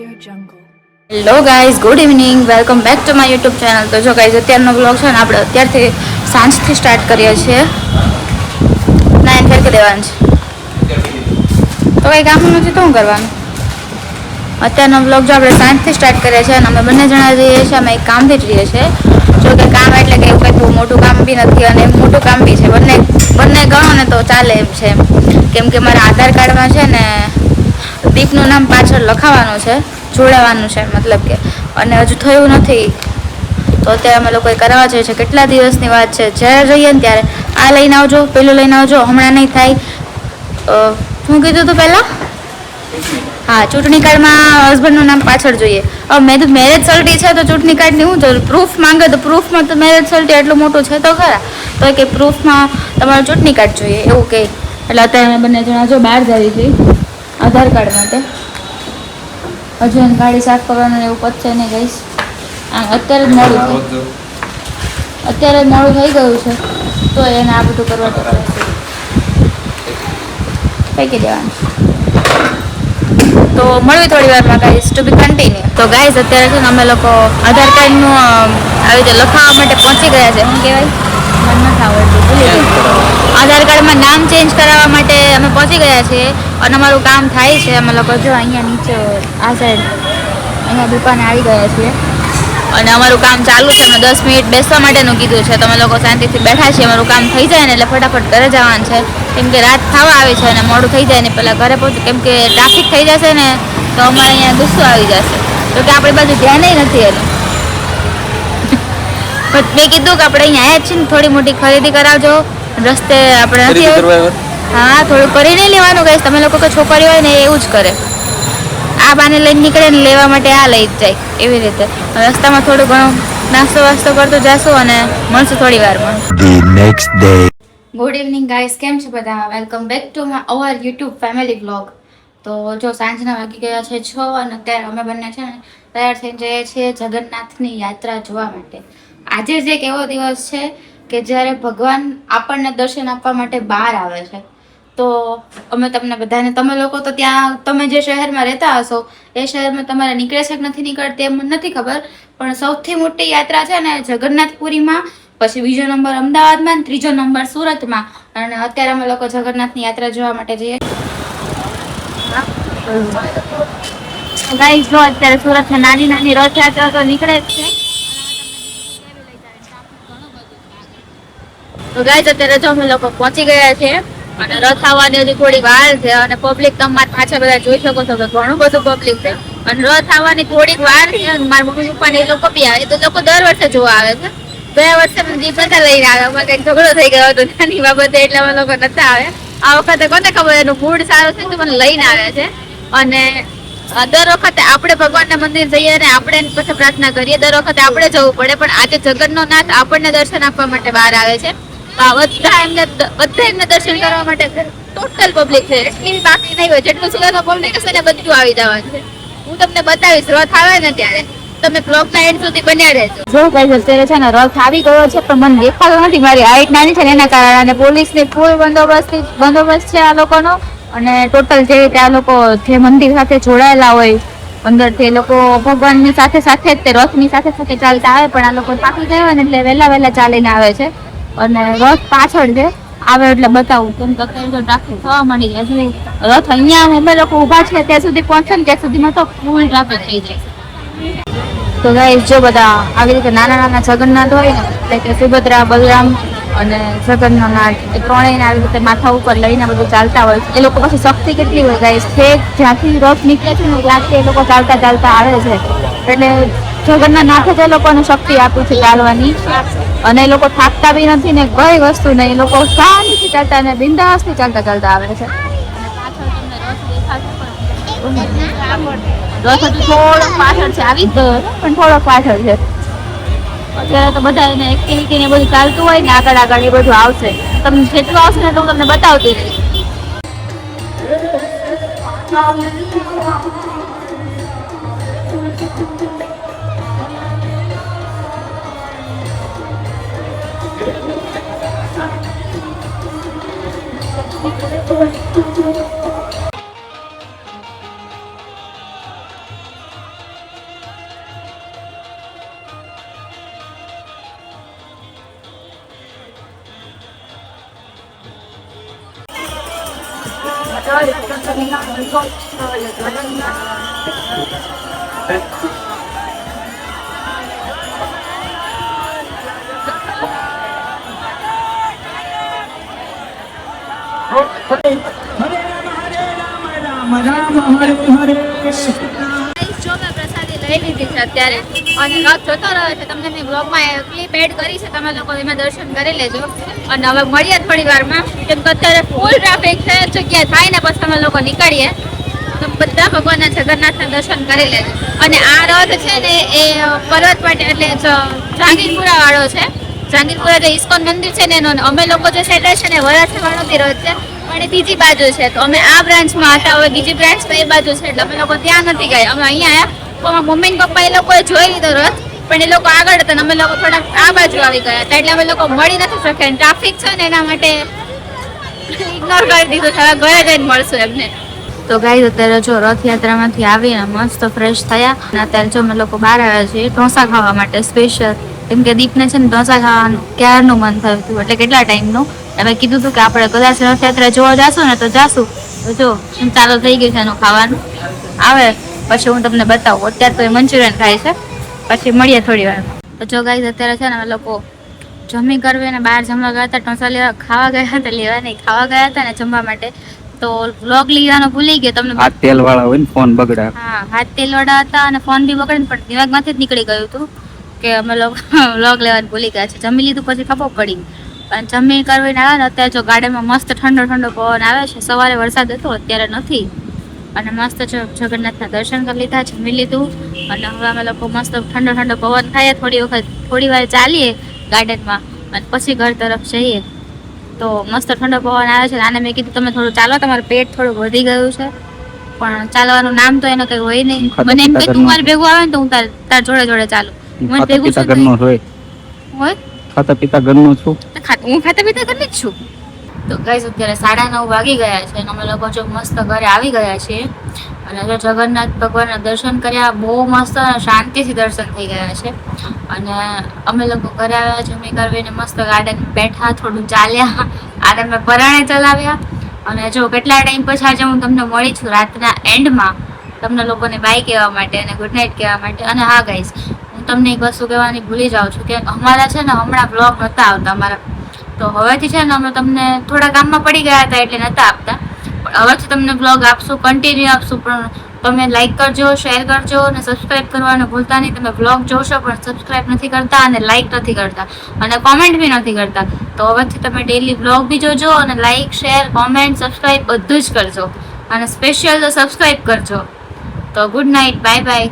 Hello guys, good evening, welcome back to my YouTube channel. તો જો guys, અત્યારનો blog છે ને આપણે અત્યારથી સાંજથી સ્ટાર્ટ કરીએ છીએ. 9 ફેર કે દેવાનું છે તો કંઈ કામ નથી તો શું કરવાનું. અત્યારનો બ્લોગ જો આપણે સાંજથી સ્ટાર્ટ કરીએ છીએ અને અમે બંને જણા જઈએ છીએ, અમે એક કામથી જ રહીએ છીએ. જો કે કામ એટલે કે એવું કંઈ બહુ મોટું કામ બી નથી અને મોટું કામ બી છે, બંને ગણો ને તો ચાલે એમ છે. કેમ કે મારા આધાર કાર્ડમાં છે ને દીપનું નામ પાછળ લખાવવાનું છે, જોડાવાનું છે મતલબ કે, અને હજુ થયું નથી. તો અત્યારે અમે લોકોએ કરાવવા જોઈએ છે. કેટલા દિવસની વાત છે, જ્યારે જઈએ ને ત્યારે આ લઈને આવજો, પેલું લઈને આવજો, હમણાં નહીં થાય. શું કીધું હતું પહેલાં? હા, ચૂંટણી કાર્ડમાં હસબન્ડનું નામ પાછળ જોઈએ. હવે મેં તો મેરેજ સર્ટી છે તો ચૂંટણી કાર્ડની શું જરૂર? પ્રૂફ માંગે તો પ્રૂફમાં તો મેરેજ સર્ટી એટલું મોટું છે તો ખરા, તો કે પ્રૂફમાં તમારું ચૂંટણી કાર્ડ જોઈએ એવું કહે. એટલે અત્યારે અમે બંને જણા જો બહાર જઈએ છીએ આધાર કાર્ડ માટે. હજુ એને ગાડી સાફ કરવાનું એવું પતશે નહીં ગઈશ. અત્યારે જ મોડું થઈ ગયું છે તો એને આ બધું કરવા તો ફેંકી દેવાનું. તો મળવી થોડી વારમાં ગાઈસ, ટુ બી કન્ટિન્યુ. તો ગાઈસ, અત્યારે છે ને અમે લોકો આધાર કાર્ડનું આવી રીતે લખાવવા માટે પહોંચી ગયા છે. શું કહેવાય, મને નથી આવડતું, ભૂલી ગઈ. આધાર કાર્ડમાં નામ ચેન્જ કરાવવા માટે અમે પહોંચી ગયા છીએ અને અમારું કામ થાય છે. અમે લોકો જો અહીંયા નીચે આ સાઈડ અહીંયા દુકાને આવી ગયા છીએ અને અમારું કામ ચાલુ છે. અમે 10 મિનિટ બેસવા માટેનું કીધું છે તો અમે લોકો શાંતિથી બેઠા છીએ. અમારું કામ થઈ જાય ને એટલે ફટાફટ ઘરે જવાનું છે, કેમ કે રાત થવા આવી છે અને મોડું થઈ જાય ને પહેલાં ઘરે પહોંચું, કેમ કે ટ્રાફિક થઈ જશે ને તો અમારે અહીંયા ગુસ્સો આવી જશે. તો કે આપણી બાજુ ધ્યાન નથી એનું. મેં કીધું કે આપણે અહીંયા આવ્યા જ છીએ ને, થોડી મોટી ખરીદી કરાવજો. રસ્તે આપણે નથી, હા થોડું કરી નહીં લેવાનું ગાઈસ. તમે લોકો કે છોકરી હોય ને એવું જ કરે, આ બાને લઈને નીકળે ને લેવા માટે આ લઈ જ જાય એવી રીતે. રસ્તામાં થોડું ઘણું નાસ્તો વાસ્તો કરતો જાશું અને મળશું થોડી વારમાં. ગુડ ઇવનિંગ ગાઈસ, કેમ છે બધા? Welcome back to our YouTube family vlog. તો જો સાંજના વાગી ગયા છે 6 અને અત્યારે અમે બંને છે ને તૈયાર થઈને જઈએ છીએ જગન્નાથની યાત્રા જોવા માટે. આજે જ એક એવો દિવસ છે કે જ્યારે ભગવાન આપણને દર્શન આપવા માટે બહાર આવે છે. તો અમે તમને બધાને, તમે લોકો તો ત્યાં, તમે જે શહેરમાં રહેતા હશો એ શહેરમાં તમારે નીકળે છે કે નથી નીકળતી એમ મને નથી ખબર, પણ સૌથી મોટી યાત્રા છે ને જગન્નાથપુરીમાં, પછી બીજો નંબર અમદાવાદમાં, ત્રીજો નંબર સુરતમાં. અને અત્યારે અમે લોકો જગન્નાથની યાત્રા જોવા માટે જઈએ. ગાઈસ જો અત્યારે સુરતમાં નાની નાની રથયાત્રા તો નીકળે જ છે. તો ગાઈસ અત્યારે જો અમે લોકો પહોંચી ગયા છે અને રથ આવવાની હજી થોડી વાર છે અને પબ્લિક તમારી પાછળ બધા જોઈ શકો છો કે ઘણું બધું પબ્લિક છે અને રથ આવવાની થોડીક વાર છે. મારા મમ્મી પપ્પા ને એ લોકો બી આવે, તો લોકો દર વર્ષે જોવા આવે છે. ગયા વર્ષે જીપ નતા લઈને આવ્યા, અમારે કંઈક ઝઘડો થઈ ગયો હતો નાની બાબતે એટલે અમે લોકો નતા આવે. આ વખતે કોને ખબર એનું મૂડ સારું છે તો મને લઈને આવ્યા છે. અને દર વખતે આપણે ભગવાનના મંદિર જઈએ અને આપણે પછી પ્રાર્થના કરીએ, દર વખતે આપણે જવું પડે, પણ આજે જગતનો નાથ આપણને દર્શન આપવા માટે બહાર આવે છે. બધા એમને દર્શન કરવા માટે ટોટલ પબ્લિક છે, એટલી બાકી નહીં હોય. જેટલું સુરતમાં પબ્લિક હશે ને બધું આવી જવાનું છે. હું તમને બતાવીશ રથ આવે ને ત્યારે, તમે બ્લોગના એન્ડ સુધી બન્યા રહેજો. જો કઈ અત્યારે છે ને રથ આવી ગયો છે પણ મને દેખાતો નથી, મારી હાઈટ નાની છે ને એના કારણે. અને પોલીસની ફૂલ બંદોબસ્ત છે આ લોકોનો. અને ટોટલ જે રીતે આ લોકો જે મંદિર સાથે જોડાયેલા હોય અંદરથી, એ લોકો ભગવાનની સાથે સાથે જ તે રથની સાથે સાથે ચાલતા આવે, પણ આ લોકો થાકી ગયા હોય ને એટલે વહેલા ચાલીને આવે છે. અને રથ પાછળ છે, આવે એટલે બતાવું, કેમ કે અત્યારે તો ટ્રાફિક થવા માંડી જાય. રથ અહીંયા અમે લોકો ઊભા છે ત્યાં સુધી પહોંચે ને ત્યાં સુધીમાં તો ફૂલ ટ્રાફિક થઈ જાય. તો ગાઈસ જો બધા આવી રીતે નાના નાના જગન્નાથ હોય ને, એટલે કે સુભદ્રા, બલરામ અને જગન્નાથ, એ ત્રણેયને આવી રીતે માથા ઉપર લઈને બધું ચાલતા હોય. એ લોકો પાસે શક્તિ કેટલી હોય ગાઈસ, જ્યાંથી રથ નીકળે છે ને ત્યાંથી એ લોકો ચાલતા આવે છે. એટલે જગન્નાથે જ એ લોકોને શક્તિ આપી છે ચાલવાની, અને એ લોકો થાકતા બી નથી ને કઈ વસ્તુ નહીં. એ લોકો શાંતિથી ચાલતા અને બિંદાસથી ચાલતા આવે છે. રથ હજુ થોડોક પાછળ છે, આવી જ ગયો પણ થોડોક પાછળ છે. અત્યારે તો બધા એને એક્ટિવિટી ને બધું ચાલતું હોય ને આગળ એ બધું આવશે. તમને જેટલું આવશે ને એટલું તમને બતાવતી રહીશ. જો મેં પ્રસાદી લઈ લીધી છે અત્યારે અને રથ જતો રહ્યો છે. તમને મેં બ્લોગમાં ક્લિપ એડ કરી છે, તમે લોકો એમાં દર્શન કરી લેજો. અને હવે મળીએ થોડી વારમાં, કેમ કે અત્યારે ફૂલ ટ્રાફિક છે. જગ્યા થાય ને પછી અમે લોકો નીકળીએ. તો બધા ભગવાનના જગન્નાથના દર્શન કરી લેજો. અને આ રથ છે ને એ પર્વત પાટી એટલે જહાંગીરપુરા વાળો છે. જહાંગીરપુરા જે ઇસ્કોન મંદિર છે ને એનો, અમે લોકો જે સાઈડ છે ને વરાછા વાળોથી રથ છે પણ એ બીજી બાજુ છે. તો અમે આ બ્રાન્ચમાં હતા, હવે બીજી બ્રાન્ચ તો એ બાજુ છે એટલે અમે લોકો ત્યાં નથી ગયા. અમે અહીંયા આવ્યા તો મમ્મી ને પપ્પા એ લોકોએ જોઈ લીધો રથ, પણ એ લોકો આગળ હતા ને અમે લોકો થોડાક આ બાજુ આવી ગયા હતા એટલે અમે લોકો મળી નથી શક્યા. ટ્રાફિક છે ને એના માટે ઇગ્નોર કરી દીધું છે. હવે ઘરે જઈને મળશું એમને. તો ગાઈસ અત્યારે જો રથયાત્રામાંથી આવીને મસ્ત ફ્રેશ થયા અને અત્યારે જો અમે લોકો બહાર આવ્યા છીએ ઢોસા ખાવા માટે સ્પેશિયલ. કેમ કે દીપને છે ને ઢોસા ખાવાનું ક્યારનું મન થયું હતું, એટલે કેટલા ટાઈમનું. હવે કીધું હતું કે આપણે કદાચ રથયાત્રા જોવા જાશું ને તો જાશું. તો જો ચાલુ થઈ ગયું છે એનું ખાવાનું. આવે પછી હું તમને બતાવું. અત્યારે તો એ મંચુરિયન ખાય છે, પછી મળીએ થોડી વાર. તો જો ગાઈસ અત્યારે છે ને અમે લોકો જમી કરવી ને બહાર જમવા ગયા હતા, ઢોસા લેવા ખાવા ગયા હતા, લેવા નહીં ખાવા ગયા હતા ને જમવા માટે. તો વ્લોગ લીવાનો ભૂલી ગયો. તમને હાથ તેલ વાળા હોય ને ફોન બગડે. હા, હાથ તેલ વાળા હતા અને ફોન બી બગડે, પણ દિમાગમાંથી જ નીકળી ગયું હતું કે અમે લોકો વ્લોગ લેવાનું ભૂલી ગયા છે. જમી લીધું પછી ખબર પડી. પણ જમી કરીને આવે ને અત્યારે જો ગાર્ડનમાં મસ્ત ઠંડો ઠંડો પવન આવે છે. સવારે વરસાદ હતો, અત્યારે નથી. અને મસ્ત જગન્નાથના દર્શન કરી લીધા, જમી લીધું અને હવે અમે લોકો મસ્ત ઠંડો ઠંડો પવન ખાઈએ, થોડી વાર ચાલીએ ગાર્ડનમાં અને પછી ઘર તરફ જઈએ. તો મસ્ત ઠંડો પવન આવે છે. આને મેં કીધું તમે થોડું ચાલો, તમારું પેટ થોડું વધી ગયું છે. પણ ચાલવાનું નામ તો એનો કઈ હોય નહીં. મને એમ કે તું મારે ભેગું આવે ને તો હું તાર જોડે જોડે ચાલું. મને ભેગું છે હોય ખાતા પીતા ઘરનું છું. હું ખાતા પીતા ઘરની જ છું. તો ગાઈસ અત્યારે 9:30 વાગી ગયા છે અને અમે લોકો જો મસ્ત ઘરે આવી ગયા છીએ. અને જો જગન્નાથ ભગવાનના દર્શન કર્યા, બહુ મસ્ત શાંતિથી દર્શન થઈ ગયા છે. અને અમે લોકો ઘરે આવ્યા, જમી કરવીને મસ્ત ગાર્ડન બેઠા, થોડું ચાલ્યા, આને મેં પરાણે ચલાવ્યા. અને જો કેટલા ટાઈમ પછી આજે હું તમને મળી છું રાતના એન્ડમાં, તમને લોકોને બાય કહેવા માટે અને ગુડ નાઇટ કહેવા માટે. અને હા ગાઈસ, હું તમને એક વસ્તુ કહેવાની ભૂલી જાઉં છું કે અમારા છે ને હમણાં બ્લોગ નહોતા આવતા અમારા. તો હવેથી છે ને અમે તમને થોડા કામમાં પડી ગયા હતા એટલે નહોતા આપતા, પણ હવેથી તમને બ્લોગ આપશું, કન્ટિન્યુ આપશું. પણ તમે લાઈક કરજો, શેર કરજો અને સબસ્ક્રાઈબ કરવાનું ભૂલતા નહીં. તમે બ્લોગ જોશો પણ સબસ્ક્રાઈબ નથી કરતા અને લાઈક નથી કરતા અને કોમેન્ટ બી નથી કરતા. તો હવેથી તમે ડેઈલી બ્લોગ બી જોજો અને લાઈક, શેર, કોમેન્ટ, સબસ્ક્રાઈબ બધું જ કરજો. અને સ્પેશિયલ તો સબસ્ક્રાઈબ કરજો. તો ગુડ નાઇટ, બાય બાય.